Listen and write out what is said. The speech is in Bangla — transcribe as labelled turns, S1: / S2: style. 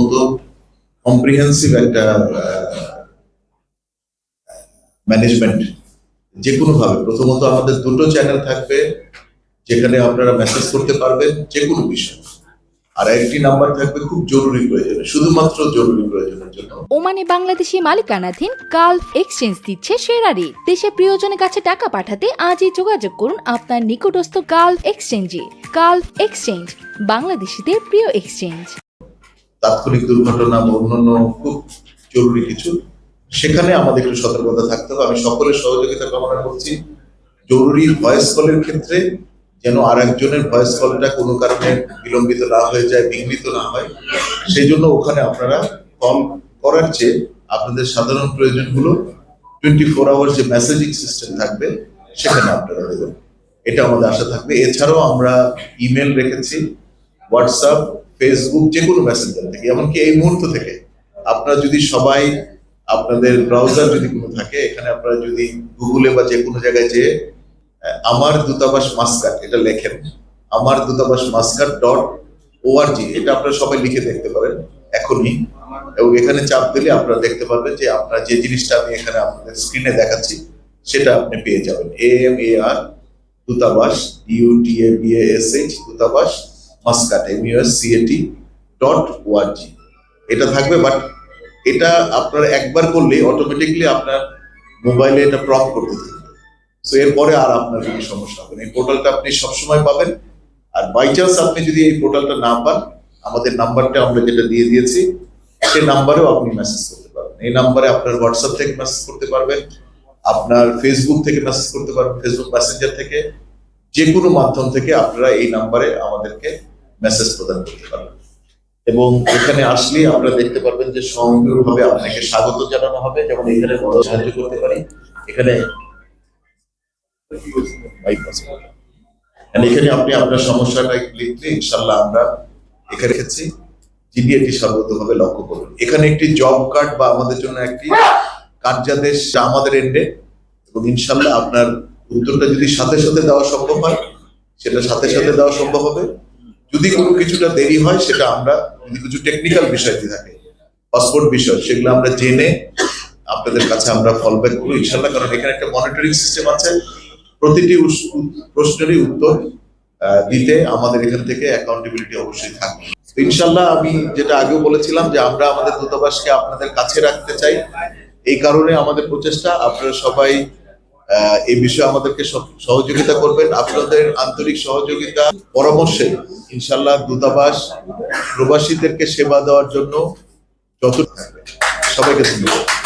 S1: মতো কম্প্রিহেন্সিভ একটা ম্যানেজমেন্ট যে কোনো ভাবে। প্রথমত আমাদের দুটো চ্যানেল থাকবে যেখানে আপনারা মেসেজ করতে পারবেন যে কোনো বিষয়, আর একটি নাম্বার থাকবে খুব জরুরি প্রয়োজনে, শুধুমাত্র জরুরি প্রয়োজনের জন্য।
S2: ওমানে বাংলাদেশি মালিকানাধীন গালফ এক্সচেঞ্জ দিচ্ছে সেরা রেট। দেশে প্রিয়জনের কাছে টাকা পাঠাতে আজই যোগাযোগ করুন আপনার নিকটস্থ গালফ এক্সচেঞ্জে। গালফ এক্সচেঞ্জ, বাংলাদেশিদের প্রিয় এক্সচেঞ্জ।
S1: তাৎক্ষণিক দুর্ঘটনা বা অন্যান্য খুব জরুরি কিছু, সেখানে আমাদের একটু সতর্কতা থাকতে হবে। আমি সকলের সহযোগিতা কামনা করছি। জরুরি ভয়েস কলের ক্ষেত্রে যেন আর একজনের ভয়েস কলটা কোনো কারণে বিলম্বিত না হয়ে যায়, বিঘ্নিত না হয়, সেই জন্য ওখানে আপনারা কল করার চেয়ে আপনাদের সাধারণ প্রয়োজনগুলো 24 আওয়ার্স যে মেসেজিং সিস্টেম থাকবে সেখানে আপনারা দেবেন, এটা আমাদের আশা থাকবে। এছাড়াও আমরা ইমেল রেখেছি, হোয়াটসঅ্যাপ, ফেসবুক, যে কোনো মেসেঞ্জার থেকে, এমনকি এই মুহূর্ত থেকে আপনারা যদি সবাই আপনাদের ব্রাউজার যদি কোনো থাকে, এখানে আপনারা যদি গুগলে বা যে কোনো জায়গায় যেয়ে আমার দূতাবাস মাস্কাট এটা লেখেন, আমার দূতাবাস মাস্কাট.org, এটা আপনারা সবাই লিখে দেখতে পারেন এখনই, এবং এখানে চাপ দিলে আপনারা দেখতে পারবেন যে আপনার যে জিনিসটা আমি এখানে আপনাদের স্ক্রিনে দেখাচ্ছি সেটা আপনি পেয়ে যাবেন। AMAR দূতাবাস, DUTABASH দূতাবাস মাস্কাট MUSCAT.org এটা থাকবে। বাট এটা আপনারা একবার করলে অটোমেটিকলি আপনার মোবাইলে এটা প্রম্পট করতে থাকবে। সো এরপরে আর আপনার কোনো সমস্যা হবে না। এই পোর্টালটা আপনি সবসময় পাবেন। আর বাই চান্স আপনি যদি এই পোর্টালটা না পান, আমাদের নাম্বারটা আমরা যেটা দিয়ে দিয়েছি সেই নাম্বারেও আপনি মেসেজ করতে পারবেন। এই নাম্বারে আপনার হোয়াটসঅ্যাপ থেকে মেসেজ করতে পারবেন, আপনার ফেসবুক থেকে মেসেজ করতে পারবেন, ফেসবুক মেসেঞ্জার থেকে, যে কোনো মাধ্যম থেকে আপনারা এই নাম্বারে আমাদেরকে মেসেজ প্রদান করতে পারবেন। এবং এখানে আসলে আপনারা দেখতে পারবেন যে স্বয়ংক্রিয়ভাবে আপনাকে স্বাগত জানানো হবে। যেমন এখানে বড় সাহায্য করতে পারি, এখানে এখানে আপনি আপনার সমস্যাটা লিখলে ইনশাল্লাহ আমরা এখানে রেখেছি, যিনি এটি সর্বতভাবে লক্ষ্য করবেন। এখানে একটি জব কার্ড বা আমাদের জন্য একটি কার্যাদেশ আমাদের এন্ডে, এবং ইনশাল্লাহ আপনার উত্তরটা যদি সাথে সাথে দেওয়া সম্ভব হয় সেটা সাথে সাথে দেওয়া সম্ভব হবে। যদি কোনো কিছুটা দেরি হয় সেটা আমরা, যদি কিছু টেকনিক্যাল বিষয় থাকে, পাসপোর্ট বিষয়, সেগুলো আমরা জেনে আপনাদের কাছে আমরা ফলব্যাক করবো ইনশাল্লাহ। কারণ এখানে একটা মনিটরিং সিস্টেম আছে, প্রতিটি প্রশ্নেরই উত্তর দিতে আমাদের এখান থেকে অ্যাকাউন্টেবিলিটি অবশ্যই থাকবে। ইনশাল্লাহ আমি যেটা আগেও বলেছিলাম যে আমরা আমাদের দূতাবাসকে আপনাদের কাছে রাখতে চাই, এই কারণে আমাদের প্রচেষ্টা। আপনারা সবাই এই বিষয়ে আমাদেরকে সহযোগিতা করবেন। আপনাদের আন্তরিক সহযোগিতা, পরামর্শে ইনশাল্লাহ দূতাবাস প্রবাসীদেরকে সেবা দেওয়ার জন্য যত থাকবে। সবাইকে ধন্যবাদ।